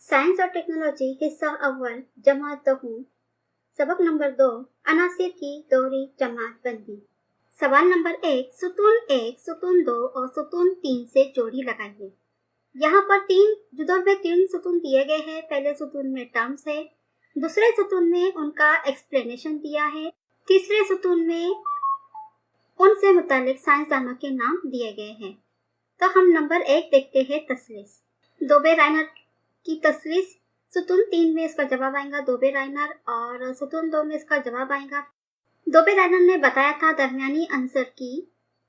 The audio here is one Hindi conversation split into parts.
साइंस और टेक्नोलॉजी हिस्सा अव्वल जमात दहूं सबक नंबर 2 अनासिर की दोहरी जमात बंदी। सवाल नंबर 1 सुतून 1 सुतून 2 और सुतून 3 से जोड़ी लगाइए। यहाँ पर जुदों में 3 सुतून दिए गए हैं। पहले सुतून में टर्म्स है, दूसरे सुतून में उनका एक्सप्लेनेशन दिया है, तीसरे सुतून में उनसे मुतालिक साइंसदानों के नाम दिए गए हैं। तो हम नंबर 1 देखते हैं तसलीस। दोबे राइनर की तसलीस। सुतून 3 में इसका जवाब आएगा दोबे राइनर और सुतून 2 में इसका जवाब आएगा। दोबे राइनर ने बताया था दरमियानी अंसर की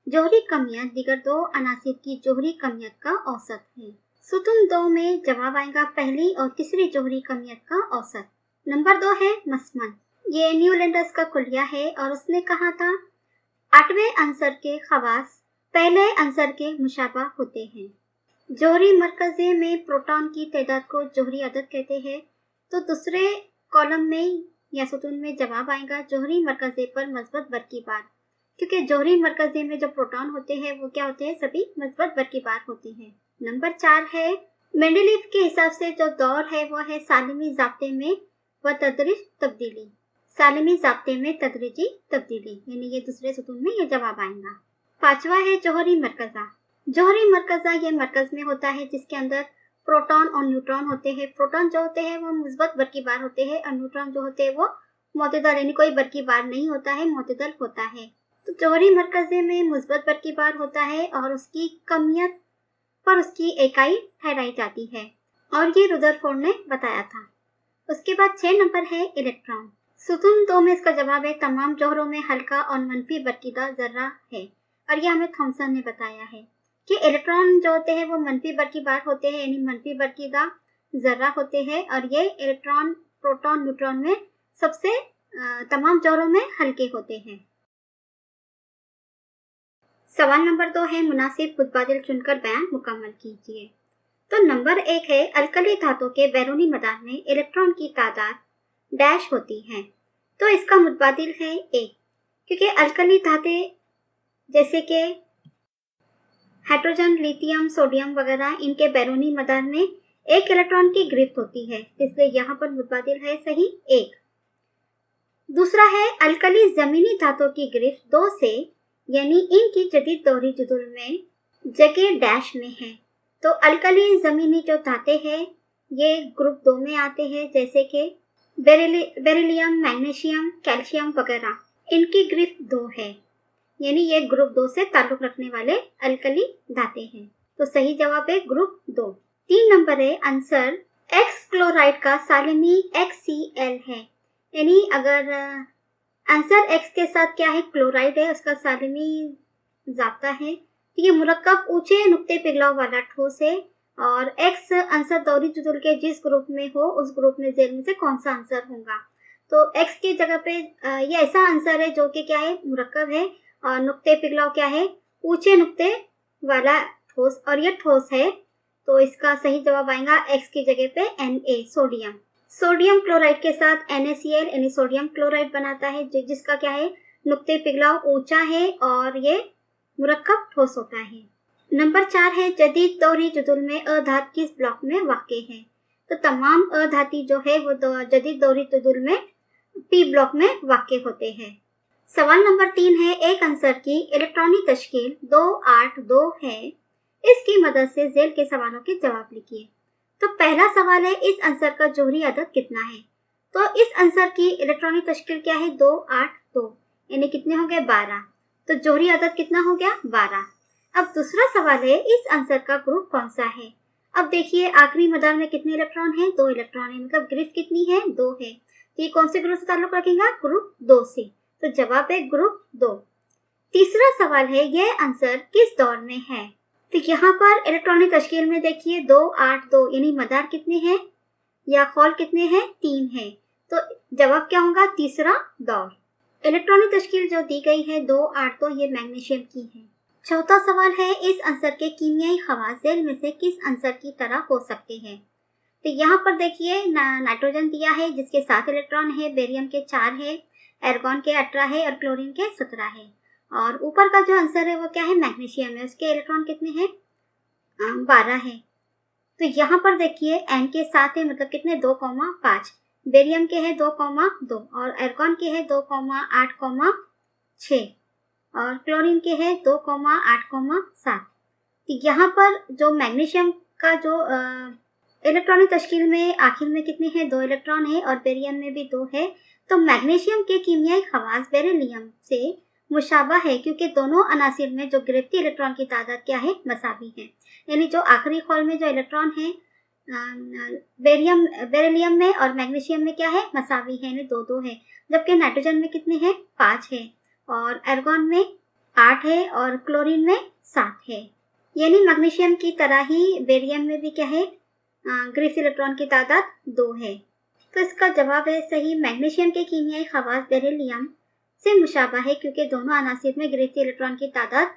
जोहरी कमियत दीगर दो अनासिर की जोहरी कमियत का औसत है। सुतून 2 में जवाब आएगा पहली और तीसरी जोहरी कमियत का औसत। नंबर 2 है मसमन। ये न्यूलैंडर्स का कुलिया है और उसने कहा था 8वें अंसर के खवास पहले अंसर के मुशाबा होते हैं। जोहरी मरकज़े में प्रोटॉन की तादाद को जोहरी अदद कहते हैं। तो दूसरे कॉलम में या सुतून में जवाब आएगा जोहरी मरकज़े पर मस्बत बरकीबार, क्योंकि जोहरी मरकज़े में जो प्रोटॉन होते हैं वो क्या होते हैं, सभी मस्बत बरकीबार होते हैं। नंबर 4 है मेंडेलीव के हिसाब से जो दौर है वो है सालिमी ज़ाब्ते में व तदरीज तब्दीली। सालिमी ज़ाब्ते में तदरीजी तब्दीली, यानी ये दूसरे सुतून में ये जवाब आएगा। 5वां है जोहरी मरकज़ा। जोहरी मरकज़ा ये मरकज़ में होता है जिसके अंदर प्रोटॉन और न्यूट्रॉन होते हैं। प्रोटॉन जो होते हैं वो मुस्बत बरकीबार होते हैं और न्यूट्रॉन जो होते हैं वो मोतदल, यानी कोई बरकीबार नहीं होता है, मोतदल होता है। तो जोहरी मरकज़े में मुस्बत बरकीबार होता है और उसकी कमियत पर उसकी इकाई ठहराई जाती है और ये रुदरफोर्ड ने बताया था। उसके बाद 6 नंबर है इलेक्ट्रॉन। सुतून 2 में इसका जवाब है तमाम जोहरों में हल्का और मनफी बरकीदा जर्रा है और यह हमें थॉमसन ने बताया है कि इलेक्ट्रॉन जो होते हैं वो मनफी बरकीबार होते हैं, यानी मनफी बरकीदा जर्रा होते हैं और ये इलेक्ट्रॉन प्रोटॉन न्यूट्रॉन में सबसे तमाम जोहरों में हल्के होते हैं। सवाल नंबर 2 है मुनासिब मुतबादिल चुनकर बयान मुकम्मल कीजिए। तो नंबर 1 है अल्कली धातु के बैरूनी मैदान में इलेक्ट्रॉन की तादाद डैश होती है। तो इसका मुतबादिल है 1, क्योंकि अल्कली धातु जैसे कि हाइड्रोजन, लिथियम, सोडियम वगैरह इनके बैरूनी मैदान में एक इलेक्ट्रॉन की गिरफ्त होती है, इसलिए यहाँ पर मुतबादिल है सही 1। दूसरा है अल्कली जमीनी धातु की गिरफ्त 2 से, यानी इनकी जदीद दोहरी जुदुल में जगह डैश में है। तो अल्कली जमीनी जो धाते हैं ये ग्रुप 2 में आते हैं, जैसे कि बेरिलियम, मैग्नीशियम, कैल्शियम वगैरह इनकी गिरफ्त 2 है, यानी ये ग्रुप 2 से ताल्लुक रखने वाले अल्कली धाते हैं। तो सही जवाब है ग्रुप 2। 3 नंबर है आंसर एक्स क्लोराइड का सालिमी XCl है, यानी अगर आंसर एक्स के साथ क्या है क्लोराइड है, उसका सालिमी जाब्ता है। तो ये मुरक्कब ऊंचे नुक्ते पिघलाव वाला ठोस है और एक्स आंसर दोहरी जुदुल के जिस ग्रुप में हो उस ग्रुप में जेल में से कौन सा आंसर होगा। तो एक्स की जगह पे ये ऐसा आंसर है जो कि क्या है मुरक्कब है और नुक्ते पिघलाव क्या है ऊंचे नुक्ते वाला ठोस, और ये ठोस है। तो इसका सही जवाब आएगा एक्स की जगह पे Na सोडियम। सोडियम क्लोराइड के साथ NaCl यानी सोडियम क्लोराइड बनाता है जिसका क्या है नुक्ते पिघलाव ऊंचा है और ये मुरक्कब ठोस होता है। नंबर 4 है जदीद दोहरी जुदुल में अधात किस ब्लॉक में वाक़े है। तो तमाम अधाती जो है वो जदीद दोहरी जुदुल में P ब्लॉक में वाक़े होते हैं। सवाल नंबर 3 है एक आंसर की इलेक्ट्रॉनिक तश्कील 282 है, इसकी मदद से जेल के सवालों के जवाब लिखिए। तो पहला सवाल है इस आंसर का जोहरी अदद कितना है। तो इस आंसर की इलेक्ट्रॉनिक तश्कील क्या है 282, यानी कितने हो गए 12। तो जोहरी अदद कितना हो गया 12। अब दूसरा सवाल है इस आंसर का ग्रुप कौन सा है। अब देखिए आखिरी मैदान में कितने इलेक्ट्रॉन है 2 इलेक्ट्रॉन है, मतलब गिरफ्त कितनी है 2 है। तो ये कौन से ग्रुप से ताल्लुक रखेगा ग्रुप 2 से, तो जवाब है ग्रुप 2। तीसरा सवाल है यह आंसर किस दौर में है। तो यहाँ पर इलेक्ट्रॉनिक तश्कील में देखिए 282, यानी मदार कितने हैं या खौल कितने हैं 3 है। तो जवाब क्या होगा तीसरा दौर। इलेक्ट्रॉनिक तश्कील जो दी गई है 282 ये मैग्नीशियम की है। चौथा सवाल है इस आंसर के कीमियाई खवास जेल में से किस आंसर की तरह हो सकते हैं। तो यहाँ पर देखिए नाइट्रोजन दिया है जिसके 7 इलेक्ट्रॉन है, बेरियम के 4 है, एर्गॉन के 18 है और क्लोरीन के 17 है। और ऊपर का जो आंसर है वो क्या है मैग्नीशियम है, उसके इलेक्ट्रॉन कितने हैं 12 है। तो यहाँ पर देखिए एन के साथ है, मतलब कितने 2,5, बेरियम के है 2,2 और एर्गॉन के है 2,8,6 और क्लोरीन के है 2,8,7। तो यहाँ पर जो मैग्नीशियम का जो इलेक्ट्रॉनिक तश्कील में आखिर में कितने हैं, 2 इलेक्ट्रॉन है और बेरियम में भी 2 है। तो मैग्नीशियम के कीमियाई खवास बेरिलियम से मुशाबा है क्योंकि दोनों अनासिर में जो गिरफ्ती इलेक्ट्रॉन की तादाद क्या है, मसावी है। यानी जो आखिरी खोल में जो इलेक्ट्रॉन है बेरिलियम में और मैग्नीशियम में क्या है, मसावी है, यानी 2-2 है। जबकि नाइट्रोजन में कितने हैं, 5 है और एर्गॉन में 8 है और क्लोरीन में 7 है। यानी मैग्नीशियम की तरह ही बेरियम में भी क्या है, ग्रिफ्थ इलेक्ट्रॉन की तादाद 2 है। तो इसका जवाब है सही, मैग्नीशियम के कीमियाई खवास बेरिलियम से मुशाबा है क्योंकि दोनों अनासिर में गिरफ्त इलेक्ट्रॉन की तादाद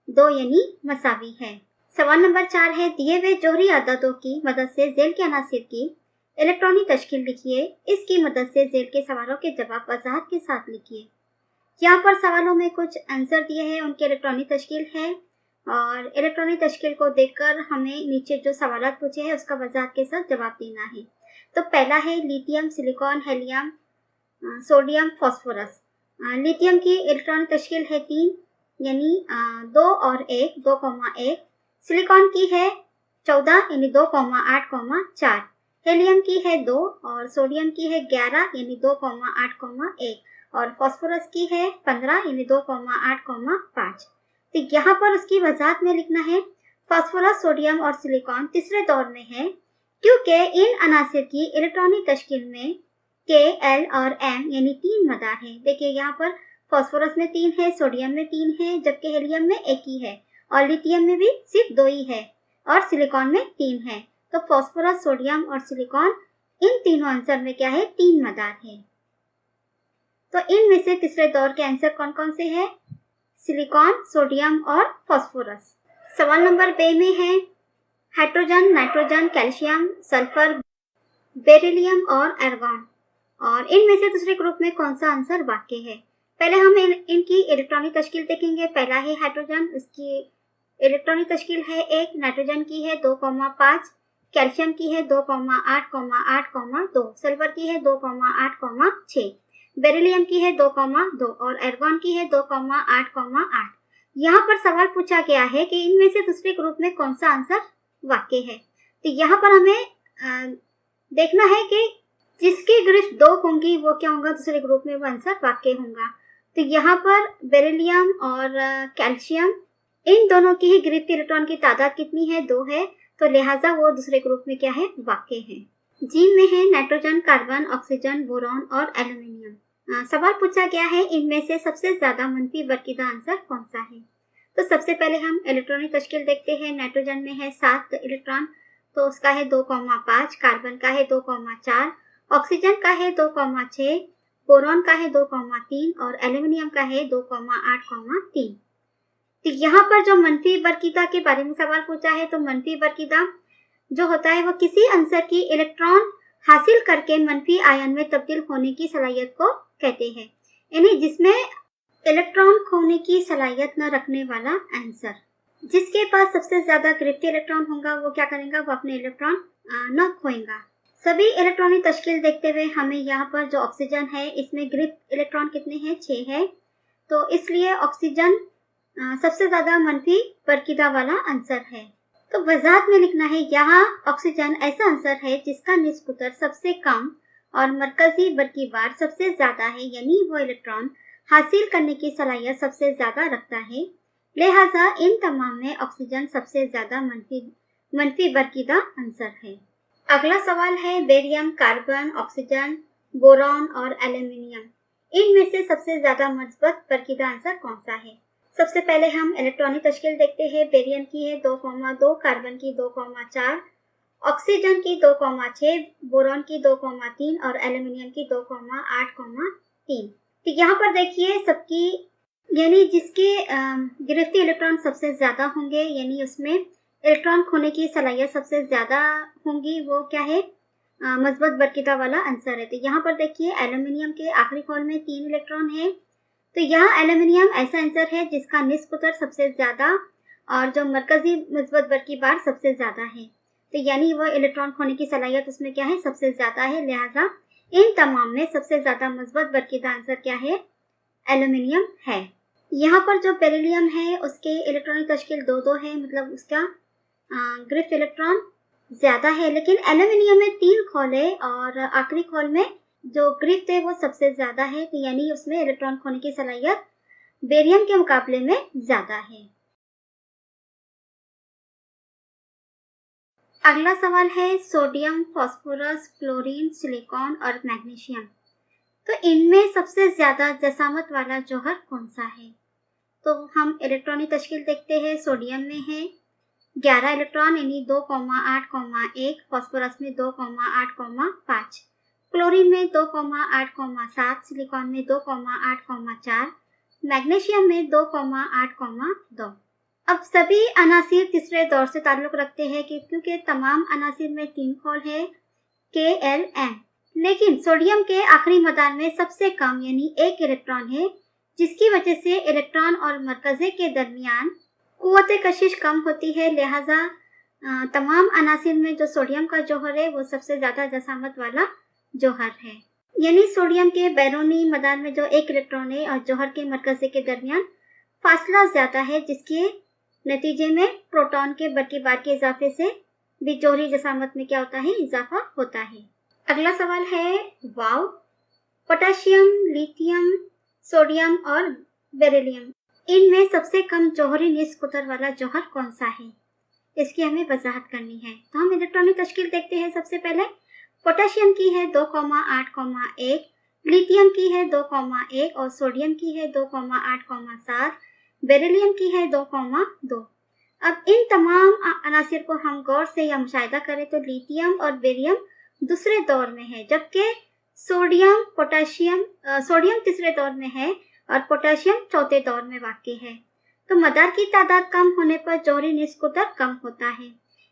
2 यानी मसावी है। सवाल नंबर 4 है, दिए हुए जोहरी आदतों की मदद से जेल के अनासिर की इलेक्ट्रॉनिक तश्कील लिखिए। इसकी मदद से जेल के सवालों के जवाब वजाहत के साथ लिखिए। यहाँ पर सवालों में कुछ आंसर दिए हैं, उनकी इलेक्ट्रॉनिक तश्कील है और इलेक्ट्रॉनिक तश्कील को देखकर हमें नीचे जो सवाल पूछे हैं उसका वजाहत के साथ जवाब देना है। तो पहला है lithium, silicon, helium, sodium, phosphorus. Lithium की इलेक्ट्रॉनिक तश्कील है 3 यानी 2 और 1, 2,1। सिलिकॉन की है 14 यानी 2,8,4। हेलियम की है 2 और सोडियम की है 11 यानी 2,8,1 और फास्फोरस की है 15 यानी 2,8,5। तो यहाँ पर उसकी वजाहत में लिखना है, फास्फोरस, सोडियम और सिलिकॉन तीसरे दौर में है क्योंकि इन अनासिर की इलेक्ट्रॉनिक तश्कील में के, एल और एम यानी 3 मदार है। देखिए यहाँ पर फास्फोरस में 3 है, सोडियम में 3 है, जबकि हेलियम में 1 ही है और लिथियम में भी सिर्फ 2 ही है और सिलिकॉन में 3 है। तो फास्फोरस, सोडियम और सिलिकॉन इन तीनों आंसर में क्या है, 3 मदार है। तो इनमें से तीसरे दौर के आंसर कौन कौन से हैं, सिलिकॉन, सोडियम और फास्फोरस। सवाल नंबर बे में है, hydrogen, nitrogen, calcium, sulphur, beryllium और एर्गॉन और इनमें से दूसरे ग्रुप में कौन सा आंसर वाक्य है। पहले हम इनकी इलेक्ट्रॉनिक तश्कील देखेंगे। पहला है हाइड्रोजन, उसकी इलेक्ट्रॉनिक तश्कील है 1, नाइट्रोजन की है 2,5, कैल्शियम की है 2,8,8,2, सल्फर की है 2,8,6, बेरिलियम की है 2,2 और एर्गॉन की है 2,8,8। यहाँ पर सवाल पूछा गया है कि इनमें से दूसरे ग्रुप में कौन सा आंसर वाक्य है। तो यहाँ पर हमें देखना है कि जिसकी ग्रिफ्ट 2 होंगी वो क्या होगा, दूसरे ग्रुप में वो आंसर वाक्य होगा। तो यहाँ पर बेरिलियम और कैल्शियम इन दोनों की ही ग्रिफ्ट इलेक्ट्रॉन की तादाद कितनी है, 2 है, तो लिहाजा वो दूसरे ग्रुप में क्या है, वाक्य है। जी में है नाइट्रोजन, कार्बन, ऑक्सीजन, बोरॉन और एल्यूमिनियम। सवाल पूछा गया है इनमें से सबसे ज्यादा मंफी वर्गीदा आंसर कौन सा है। तो सबसे पहले हम इलेक्ट्रॉनिक तश्कील देखते हैं। नाइट्रोजन में है 7 इलेक्ट्रॉन, तो उसका है 2,5, कार्बन का है 2,4, ऑक्सीजन का है 2,6, बोरॉन का है 2,3 और एल्यूमिनियम का है 2,8,3। तो यहाँ पर जो मंफी वर्गीदा के बारे में सवाल पूछा है, तो मंफी वर्गीदा जो होता है वो किसी आंसर की इलेक्ट्रॉन हासिल करके मंफी आयन में तब्दील होने की सलाहियत को कहते हैं, यानी जिसमें इलेक्ट्रॉन खोने की सलाहियत न रखने वाला आंसर। जिसके पास सबसे ज्यादा ग्रिफ्ट इलेक्ट्रॉन होगा वो क्या करेगा, वो अपने इलेक्ट्रॉन न खोएगा। सभी इलेक्ट्रॉनिक तश्कील देखते हुए हमें यहाँ पर जो ऑक्सीजन है इसमें ग्रिफ्ट इलेक्ट्रॉन कितने हैं, 6 है, तो इसलिए ऑक्सीजन सबसे ज्यादा मंफी वर्गीदा वाला आंसर है। तो वजाहत में लिखना है, यहाँ ऑक्सीजन ऐसा आंसर है जिसका निस्बतन सबसे कम और मरकजी वर्गीवार सबसे ज्यादा है, यानी वो इलेक्ट्रॉन हासिल करने की सलाहियत सबसे ज्यादा रखता है, लिहाजा इन तमाम में ऑक्सीजन सबसे ज्यादा मंफी वर्गीदा आंसर है। अगला सवाल है बेरियम, कार्बन, ऑक्सीजन, बोरॉन और एल्यूमिनियम, इनमें से सबसे ज्यादा मजबूत वर्गीदा आंसर कौन सा है। सबसे पहले हम इलेक्ट्रॉनिक तश्कील देखते हैं। बेरियम की है 2,2, कार्बन की 2,4, ऑक्सीजन की 2,6, बोरॉन की 2,3 और एल्यूमिनियम की 2,8,3। तो यहाँ पर देखिए सबकी यानी जिसके गिरफ्ती इलेक्ट्रॉन सबसे ज्यादा होंगे, यानी उसमें इलेक्ट्रॉन खोने की सलाहियत सबसे ज्यादा होंगी, वो क्या है, मजबूत वर्गीदा वाला आंसर है। तो यहाँ पर देखिए एल्यूमिनियम के आखिरी खोल में 3 इलेक्ट्रॉन है, तो यहाँ एल्यूमिनियम ऐसा आंसर है जिसका निस्बतन सबसे ज्यादा और जो मरकजी मजबूत वर्गीवार सबसे ज्यादा है। तो यानी वो इलेक्ट्रॉन खोने की सलाहियत उसमें क्या है, सबसे ज्यादा है। लिहाजा इन तमाम में सबसे ज्यादा मजबूत बरकीदा आंसर क्या है, एल्यूमिनियम है। यहाँ पर जो बेरिलियम है उसके इलेक्ट्रॉनिक तश्कील 2-2 है, मतलब उसका ग्रिफ इलेक्ट्रॉन ज्यादा है। लेकिन एल्यूमिनियम में 3 खोल है और आखिरी खोल में जो ग्रिफ है वो सबसे ज्यादा है, तो यानी उसमें इलेक्ट्रॉन खोने की सलाहियत बेरियम के मुकाबले में ज्यादा है। अगला सवाल है सोडियम, फास्फोरस, क्लोरीन, सिलिकॉन और मैग्नीशियम। तो इनमें सबसे ज्यादा जसामत वाला जौहर कौन सा है? तो हम इलेक्ट्रॉनिक तश्कील देखते हैं। सोडियम में है 11 इलेक्ट्रॉन यानी 2,8,1, फास्फोरस में 2,8,5, क्लोरीन में 2,8,7, सिलिकॉन में 2,8,4, मैग्नीशियम में 2,8,2। अब सभी अनासिर तीसरे दौर से ताल्लुक रखते हैं क्योंकि तमाम अनासिर में 3 खोल है KLM, लेकिन सोडियम के आखिरी मैदान में सबसे कम यानी 1 इलेक्ट्रॉन है, जिसकी वजह से इलेक्ट्रॉन और मरकजे के दरमियान कुव्वत कशिश कम होती है। लिहाजा तमाम अनासिर में जो सोडियम का जौहर है वो सबसे ज्यादा जसामत वाला जौहर है। यानी सोडियम के बैरूनी मैदान में जो 1 इलेक्ट्रॉन है और जौहर के मरकजे के दरमियान फासला ज्यादा है, जिसके नतीजे में प्रोटॉन के बरकीबार के इजाफे से भी जौहरी जसामत में क्या होता है, इजाफा होता है। अगला सवाल है वाव, पोटेशियम, लिथियम, सोडियम और बेरिलियम, इनमें सबसे कम जौहरी निस्बत वाला जौहर कौन सा है? इसकी हमें वजाहत करनी है। तो हम इलेक्ट्रॉनिक तश्कील देखते हैं। सबसे पहले पोटेशियम की है 2,8,1, लिथियम की है 2,1 और सोडियम की है 2,8,7, बेरिलियम की है 2,2। अब इन तमाम अनासिर को हम गौर से या मुशाहिदा करें तो लिथियम और बेरियम दूसरे दौर में है, जबकि सोडियम तीसरे दौर में है और पोटेशियम चौथे दौर में वाक़ई है। तो मदार की तादाद कम होने पर जौहरी निस्बत कम होता है,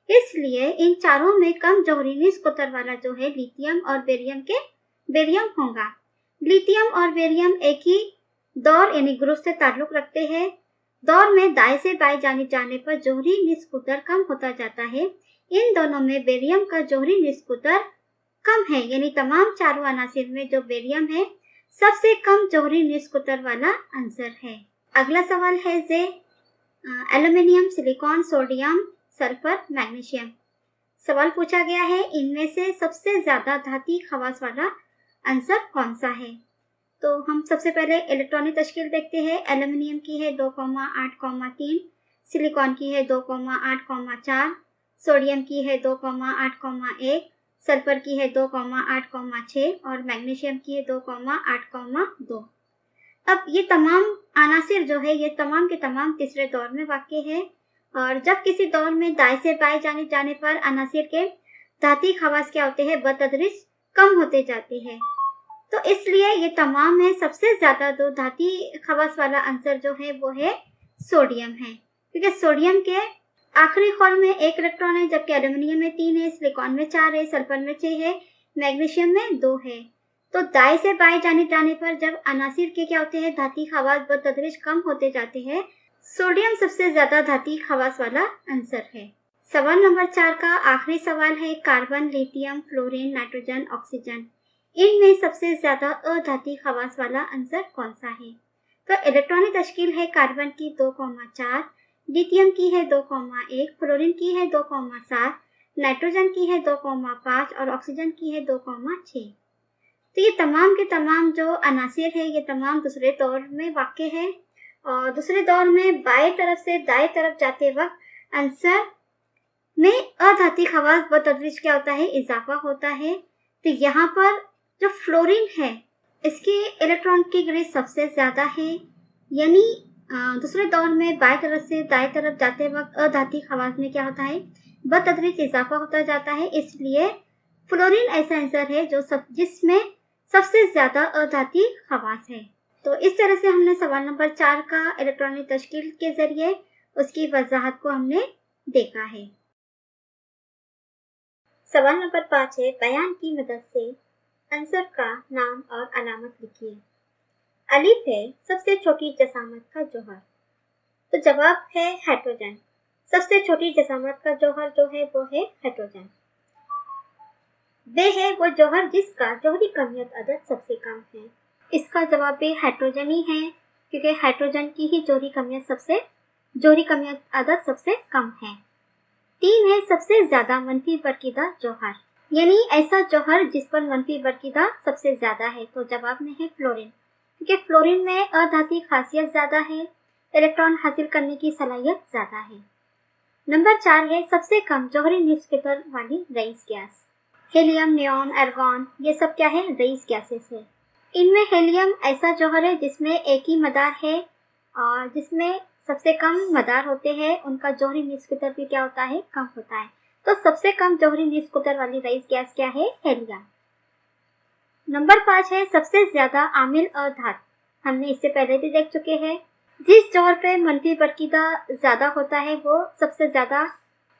इसलिए इन चारों में कम जौहरी निस्बत वाला जो है लिथियम और बेरियम होगा। लिथियम और बेरियम एक ही दौर यानी ग्रुप से ताल्लुक रखते हैं। दौर में दाएं से बाएं जानिब जाने पर जौहरी निस्बत कम होता जाता है। इन दोनों में बेरियम का जौहरी निस्बत कम है, यानी तमाम चारों अनासिर में जो बेरियम है सबसे कम जौहरी निस्बत वाला आंसर है। अगला सवाल है जे aluminium, silicon, sodium, sulphur, magnesium. सवाल पूछा गया है इनमें से सबसे ज्यादा धाती खवास वाला आंसर कौन सा है? तो हम सबसे पहले इलेक्ट्रॉनिक तश्कील देखते हैं। एल्यूमिनियम की है 2,8,3, सिलिकॉन की है 2,8,4, सोडियम की है 2,8,1, सल्फर की है 2,8,6 और मैग्नीशियम की है 2,8,2। अब ये तमाम अनासिर जो है ये तमाम के तमाम तीसरे दौर में वाक़ई है और जब किसी दौर में दाएं से बाएं जाने जाने पर अनासिर के धाती खवास क्या होते हैं, बतदरीज कम होते जाते हैं। तो इसलिए ये तमाम में सबसे ज्यादा जो धाती खवास वाला आंसर जो है वो है सोडियम है, क्योंकि सोडियम के आखिरी खोल में 1 इलेक्ट्रॉन है, जबकि एल्यूमिनियम में 3 है, सिलिकॉन में 4 है, सल्फर में 6 है, मैग्नीशियम में 2 है। तो दाएं से बाएं जाने पर जब अनासिर के क्या होते हैं, धाती खवास बतदरीज कम होते जाते हैं। सोडियम सबसे ज्यादा धाती खवास वाला आंसर है। सवाल नंबर 4 का आखिरी सवाल है carbon, lithium, fluorine, nitrogen, oxygen, इनमें सबसे ज्यादा अधाती खवास वाला आंसर कौन सा है? तो इलेक्ट्रॉनिक तश्कील है कार्बन की 2,4, लिथियम की है 2,1, फ्लोरीन की है 2,7, नाइट्रोजन की है 2,5 और ऑक्सीजन की है 2,6। तो ये तमाम के तमाम जो अनासिर है ये तमाम दूसरे दौर में वाक़ई है और दूसरे दौर में बाएं तरफ से दाएं तरफ जाते वक्त आंसर में अधाती खवास बतदरीज क्या होता है, इजाफा होता है। तो यहाँ पर जो फ्लोरीन है इसके इलेक्ट्रॉन की ग्रेड सबसे ज्यादा है, यानी दूसरे दौर में बाएं तरफ से दाएं तरफ जाते वक्त अधाती खवास में क्या होता है, बतदरीज इजाफा होता जाता है। इसलिए फ्लोरीन ऐसा आंसर है जो जिसमें सबसे ज्यादा अधाती खवास है। तो इस तरह से हमने सवाल नंबर 4 का इलेक्ट्रॉनिक तश्कील के जरिए उसकी वजाहत को हमने देखा है। सवाल नंबर 5 है बयान की मदद से आंसर का नाम और अलामत लिखिए। अलिफ है सबसे छोटी जसामत का जौहर, तो जवाब है हाइड्रोजन। सबसे छोटी जसामत का जौहर जो है वो है हाइड्रोजन। वे है वो जौहर जिसका जौहरी कमियत अदद सबसे कम है। इसका जवाब भी हाइड्रोजन ही है, क्योंकि हाइड्रोजन की ही जौहरी कमियत अदद सबसे कम है। 3 है सबसे ज्यादा मनफी बरकीदा जौहर, यानी ऐसा जौहर जिस पर मनफी बरकीदा सबसे ज्यादा है। तो जवाब में है फ्लोरीन, क्योंकि फ्लोरीन में अधाती खासियत ज्यादा है, इलेक्ट्रॉन हासिल करने की सलाहियत ज्यादा है। नंबर 4 है सबसे कम जौहरी निस्बत वाली rice gas. Helium, neon, argon ये सब क्या है? रईस गैसेस है। इनमें हेलियम ऐसा जौहर है जिसमें एक ही मदार है, और जिसमें सबसे कम मदार होते हैं उनका जौहरी निस्बत भी क्या होता है? कम होता है। तो सबसे कम जौहरी निस्बत वाली रईस गैस क्या है? हेलियम। नंबर 5 है सबसे ज्यादा आमिल अधात। हमने इससे पहले भी देख चुके हैं। जिस जौहर पे मनफी बरकीदा ज्यादा होता है वो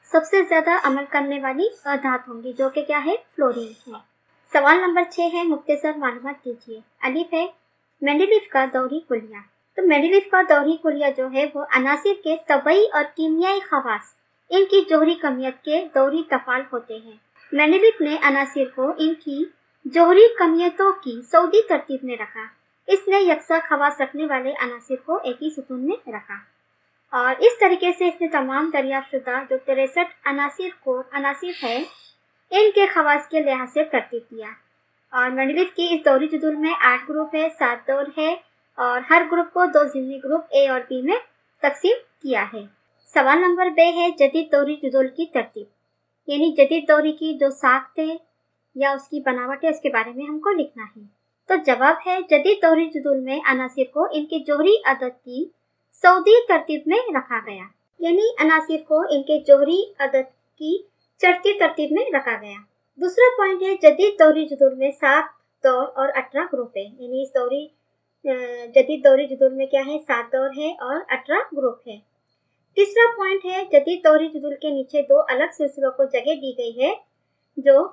सबसे ज्यादा अमल करने वाली अधात होंगी, जो कि क्या है? फ्लोरीन है। सवाल नंबर 6 है मुख्तसर मालूमात दीजिए। अलिफ है मेंडेलीव का दौरी कुलिया। तो मेंडेलीव का दौरी कुलिया जो है वो अनासिर के तबई और कीमियाई खवास, इनकी जौहरी कमियत के दौरी तफाल होते हैं। मेंडेलीव ने अनासिर को इनकी जौहरी कमियतों की सऊदी तरतीब में रखा। इसने यकसा खवास रखने वाले अनासिर को एक ही सुतून में रखा, और इस तरीके से इसने तमाम दरियाफ्तशुदा जो 63 अनासिर है इनके खवास के लिहाज से तरतीब किया। और मेंडेलीव की इस दौरी जुदूल में 8 ग्रुप है, 7 दौर है, और हर ग्रुप को 2 ज़िमनी ग्रुप ए और बी में तकसीम किया है। सवाल नंबर बे है जदीद दौरी जुदूल की तरतीब, यानी जदीद दौरी की जो साख्त है या उसकी बनावट है उसके बारे में हमको लिखना है। तो जवाब है जदीद दौरी जुदूल में अनासिर को इनके जौहरी अदद की सऊदी तरतीब में रखा गया, यानी अनासिर को इनके जौहरी अदद की चढ़ती तरतीब में रखा गया। दूसरा पॉइंट है जदीद दौरी जुदूल में 7 दौर और 18 ग्रुप है, यानी इस जदीद दौरी जुदूल में क्या है? 7 दौर है और 18 ग्रुप है। तीसरा पॉइंट है जदीद दौरी जुदूल के नीचे 2 अलग सिलसिलों को जगह दी गई है जो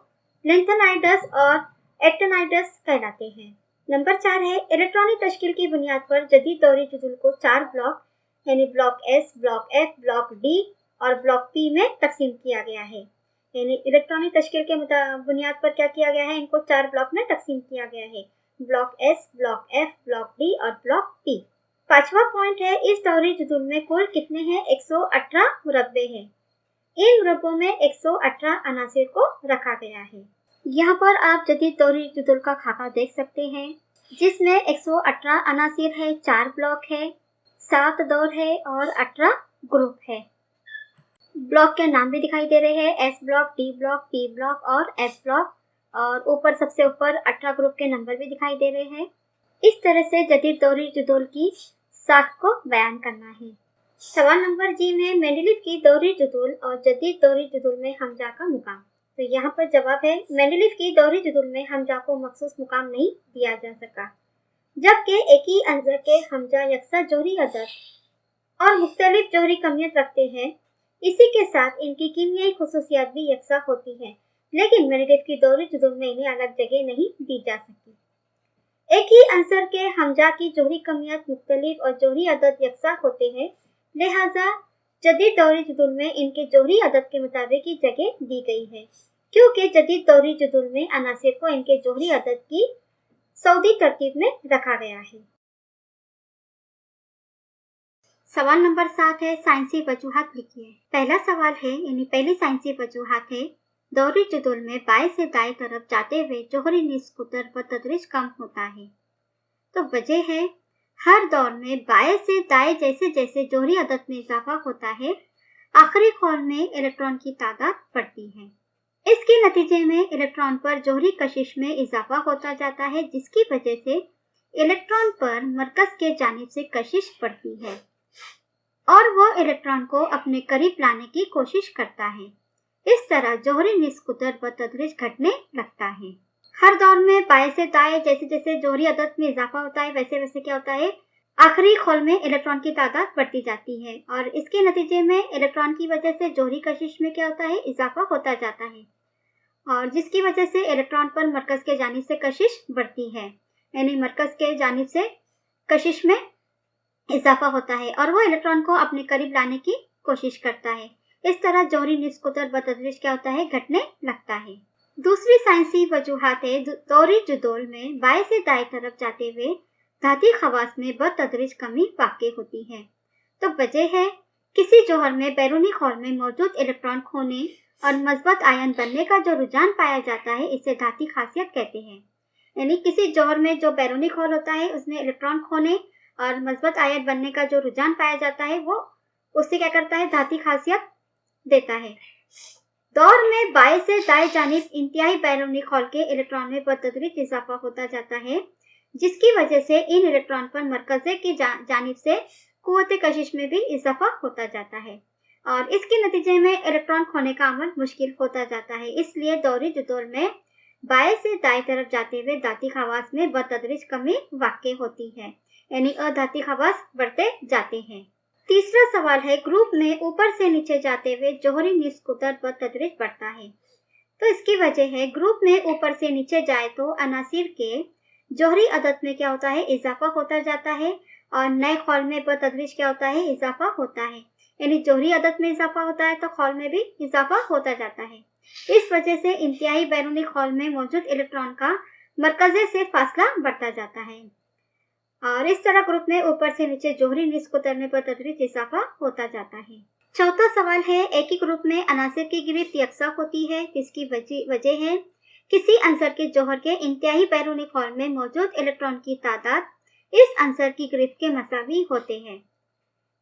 लेंथेनाइडस और एक्टिनाइडस कहलाते हैं। नंबर 4 है इलेक्ट्रॉनिक तश्कील की बुनियाद पर जदीद दौरी जुदूल को 4 ब्लॉक, यानी block S, block F, block D और ब्लॉक पी में तकसीम किया गया है। यानी इलेक्ट्रॉनिक तश्कील के बुनियाद पर क्या किया गया है? इनको 4 ब्लॉक में तकसीम किया गया है, block S, block F, block D और ब्लॉक पी। 5वां पॉइंट है इस दौरी जुदूल में कुल कितने हैं? 118 मुरब्बे हैं। इन मुरब्बों में 118 अनासिर को रखा गया है। यहाँ पर आप जदीद दौरी जुदूल का खाका देख सकते हैं, जिसमें 118 अनासिर है, 4 ब्लॉक है, 7 दौर है और 18 ग्रुप है। ब्लॉक के नाम भी दिखाई दे रहे हैं, S block, D block, P block और एफ ब्लॉक, और ऊपर सबसे ऊपर 18 ग्रुप के नंबर भी दिखाई दे रहे हैं। इस तरह से जदीद दौरी जुदूल की साख को बयान करना है। सवाल नंबर जी में मेंडेलीव की दौरी जुदूल और जदीद दौरी जुदूल में हमजा का मुकाम। तो यहाँ पर जवाब है मेंडेलीव की दौरी जुदूल में हमजा को मखसूस मुकाम नहीं दिया जा सका, जबकि एक ही अंजर के हमजा यकसा जौहरी अदद और मुख्तलिफ जौहरी कमियत रखते हैं। इसी के साथ इनकी कीमियाई खुसूसियात भी यकसा होती हैं, लेकिन मेंडेलीव की दौरी जुदूल में इन्हें अलग जगह नहीं दी जा सकती। एक ही अंसर के हमजा की जौहरी कमियत मुख्तलिफ और जौहरी अदद यकसा होते हैं, लिहाजा जदीद दौरी जुदूल में इनके जौहरी अदद के मुताबिक ही जगह दी गई है, क्योंकि जदीद दौरी जुदूल में अनासिर को इनके जौहरी अदद की सऊदी तरतीब में रखा गया है। सवाल नंबर 7 है साइंसी वजूहात लिखिए। पहला सवाल है, यानी पहली साइंसी वजूहात है दौरी जुदूल में बाएं से दाएं तरफ जाते हुए जौहरी निस्कुतर बतदरीज कम होता है। तो वजह है हर दौर में बाएं से दाएं जैसे जैसे जौहरी अदद में इजाफा होता है, आखिरी खोल में इलेक्ट्रॉन की तादाद बढ़ती है। इसके नतीजे में इलेक्ट्रॉन पर जौहरी कशिश में इजाफा होता जाता है, जिसकी वजह से इलेक्ट्रॉन पर मरकज के जानिब से कशिश बढ़ती है और वो इलेक्ट्रॉन को अपने करीब लाने की कोशिश करता है। इस तरह जौहरी निस्कुतर बतदरीज घटने लगता है। हर दौर में बाएं से दाएं जैसे जैसे जौहरी अदद में इजाफा होता है, वैसे वैसे क्या होता है, आखिरी खोल में इलेक्ट्रॉन की तादाद बढ़ती जाती है, और इसके नतीजे में इलेक्ट्रॉन की वजह से जौहरी कशिश में क्या होता है, इजाफा होता जाता है, और जिसकी वजह से इलेक्ट्रॉन पर मरकज के जानिब से कशिश बढ़ती है, यानी मरकज के जानिब से कशिश में इजाफा होता है और वो इलेक्ट्रॉन को अपने करीब लाने की कोशिश करता है। इस तरह जौहरी निस्कोतर बतदरीज क्या होता है, घटने लगता है। दूसरी साइंसी वजूहात है दौरी जुदोल में बाएं से दाएं तरफ जाते हुए धाती खवास में बतदरीज कमी वाक़ई होती है। तो वजह है किसी जौहर में बैरूनी खौल में मौजूद इलेक्ट्रॉन खोने और मजबूत आयन बनने का जो रुझान पाया जाता है इसे धाती खासियत कहते हैं। यानी किसी जौहर में जो बैरूनी खौल होता है उसमें इलेक्ट्रॉन खोने और मजबूत आयन बनने का जो रुझान पाया जाता है वो उससे क्या करता है, धाती खासियत देता है। दौर में बाएं से दाएं जानिब इंतहाई बैरूनी खौल के इलेक्ट्रॉन में बतदरीज इजाफा होता जाता है, जिसकी वजह से इन इलेक्ट्रॉन पर मरकज़े की जानिब से कुव्वत कशिश में भी इजाफा होता जाता है और इसके नतीजे में इलेक्ट्रॉन खोने का अमल मुश्किल होता जाता है। इसलिए दौरी जुदोल में बाएं से दाएं तरफ जाते हुए धाती खवास में बतदरीज कमी वाक़ई होती है, यानी अधाती खवास बढ़ते जाते हैं। तीसरा सवाल है ग्रुप में ऊपर से नीचे जाते हुए जौहरी निस्कोतर बतदरीज बढ़ता है। तो इसकी वजह है ग्रुप में ऊपर से नीचे जाए तो अनासिर के जौहरी अदद में क्या होता है, इजाफा होता जाता है और नए खौल में बतदरीज क्या होता है, इजाफा होता है। यानी जौहरी अदद में इजाफा होता है तो खौल में भी इजाफा होता जाता है। इस वजह से इंतहाई बैरूनी खौल में मौजूद इलेक्ट्रॉन का मरकज़े से फासला बढ़ता जाता है और इस तरह ग्रुप में ऊपर से नीचे जौहरी निस्कोतर में बतदरीज इजाफा होता जाता है। चौथा सवाल है एक ही ग्रुप में अनासिर की गिरफ्त यकसा होती है, जिसकी वजह है किसी अंसर के जौहर के इंतहाई बैरूनी खौल में मौजूद इलेक्ट्रॉन की तादाद इस अंसर की गिरफ्त के मसावी होते हैं।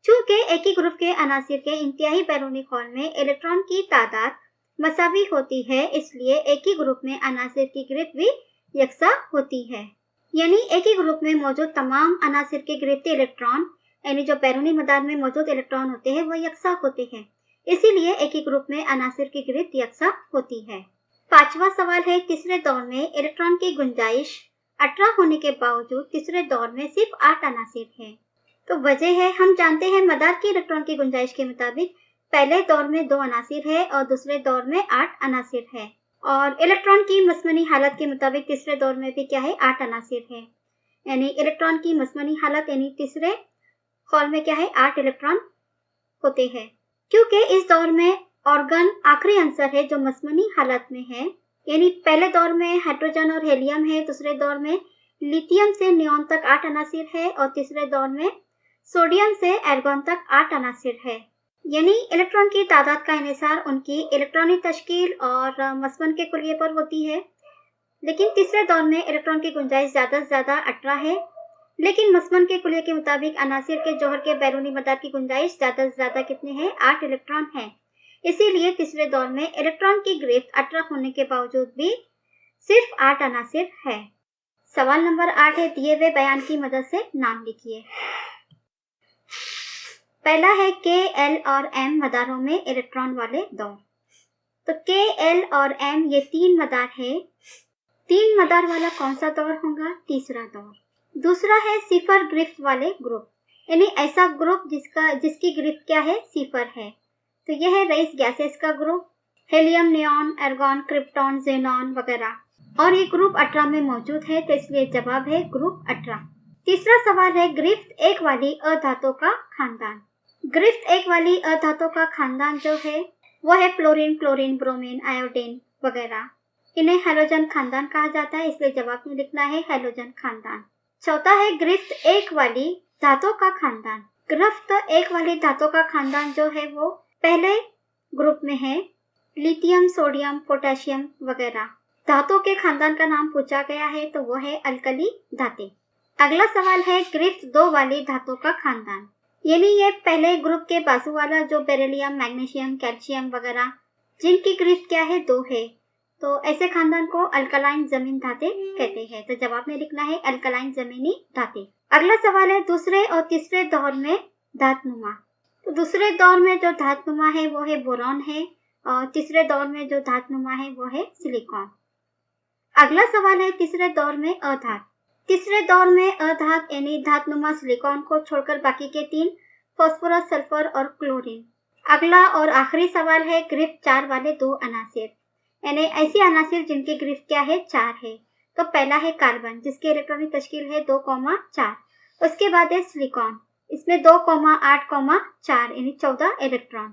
चूंकि एक ही ग्रुप के अनासिर के इंतहाई बैरूनी खौल में इलेक्ट्रॉन की तादाद मसावी होती है, इसलिए एक ही ग्रुप में अनासिर की गिरफ्त भी यकसा होती है। यानी एक ही ग्रुप में मौजूद तमाम अनासिर के गिरफ्ती इलेक्ट्रॉन यानी जो बैरूनी मदार में मौजूद इलेक्ट्रॉन होते हैं वो यकसा होते हैं, इसीलिए एक ही ग्रुप में अनासिर की गिरफ्त यकसा होती है। पांचवा सवाल है तीसरे दौर में इलेक्ट्रॉन की गुंजाइश 18 होने के बावजूद तीसरे दौर में सिर्फ 8 अनासिर हैं। तो वजह है हम जानते हैं मदार की इलेक्ट्रॉन की गुंजाइश के मुताबिक पहले दौर में 2 अनासिर है और दूसरे दौर में 8 अनासिर है और इलेक्ट्रॉन की मसमनी हालत के मुताबिक तीसरे दौर में भी क्या है, 8 अनासिर है। यानी इलेक्ट्रॉन की मसमनी हालत यानी तीसरे खौल में क्या है, 8 इलेक्ट्रॉन होते हैं। क्योंकि इस दौर में ऑर्गन आखिरी अंसर है जो मसमनी हालत में है, यानी पहले दौर में हाइड्रोजन और हेलियम है, दूसरे दौर में लिथियम से नियोन तक 8 अनासिर है और तीसरे दौर में सोडियम से एर्गोन तक 8 अनासिर है। यानी इलेक्ट्रॉन की तादाद का इन्हिसार उनकी इलेक्ट्रॉनिक तश्कील और मसमन के कुलिये पर होती है। लेकिन तीसरे दौर में इलेक्ट्रॉन की गुंजाइश ज़्यादा से ज़्यादा 18 है, लेकिन मसमन के कुलिये के मुताबिक अनासिर के जौहर के बैरूनी मदार की गुंजाइश ज़्यादा से ज़्यादा कितने हैं, 8 इलेक्ट्रॉन है। इसीलिए तीसरे दौर में इलेक्ट्रॉन की गिरफ्त 18 होने के बावजूद भी सिर्फ 8 अनासिर है। सवाल नंबर 8 है दिए हुए बयान की मदद से नाम लिखिए। पहला है के, एल और एम मदारों में इलेक्ट्रॉन वाले दौर। तो के, एल और एम ये 3 मदार है। 3 मदार वाला कौन सा दौर होगा, तीसरा दौर। दूसरा है सिफर गिरफ्त वाले ग्रुप, यानी ऐसा ग्रुप जिसकी गिरफ्त क्या है, सिफर है। तो यह है रईस गैसेस का group, helium, neon, argon, krypton, xenon वगैरह, और ये ग्रुप 18 में मौजूद है, तो इसलिए जवाब है ग्रुप 18। तीसरा सवाल है गिरफ्त 1 वाली अधातों का खानदान। गिरफ्त 1 वाली अधातों का खानदान जो है वो है फ्लोरीन, क्लोरीन, ब्रोमीन, आयोडीन वगैरह। इन्हें हैलोजन खानदान कहा जाता है, इसलिए जवाब में लिखना है हैलोजन खानदान। चौथा है गिरफ्त 1 वाली धातुओं का खानदान। गिरफ्त 1 वाली धातुओं का खानदान जो है वो पहले ग्रुप में है, लिथियम, सोडियम, पोटेशियम वगैरह। धातुओं के खानदान का नाम पूछा गया है तो वो है अल्कली धातें। अगला सवाल है गिरफ्त 2 वाली धातुओं का खानदान, यानी ये पहले ग्रुप के बाजू वाला जो बेरिलियम, मैग्नीशियम, कैल्शियम वगैरह जिनकी गिरफ्त क्या है 2 है, तो ऐसे खानदान को अल्कलाइन जमीन धातें कहते हैं। तो जवाब में लिखना है अल्कलाइन जमीनी धातें। अगला सवाल है दूसरे और तीसरे दौर में धातुनुमा। तो दूसरे दौर में जो धातुनुमा है वो है बोरॉन है और तीसरे दौर में जो धातुनुमा है वो है सिलिकॉन। अगला सवाल है तीसरे दौर में अधात। तीसरे दौर में अधात यानी धातुनुमा सिलिकॉन को छोड़कर बाकी के 3 फास्फोरस, सल्फर और क्लोरीन। अगला और आखिरी सवाल है गिरफ्त 4 वाले 2 अनासिर, यानी ऐसे अनासिर जिनकी गिरफ्त क्या है 4 है। तो पहला है कार्बन जिसकी इलेक्ट्रॉनिक तश्कील है 2,4। उसके बाद है सिलिकॉन, इसमें 2, 8, 4 यानी 14 इलेक्ट्रॉन।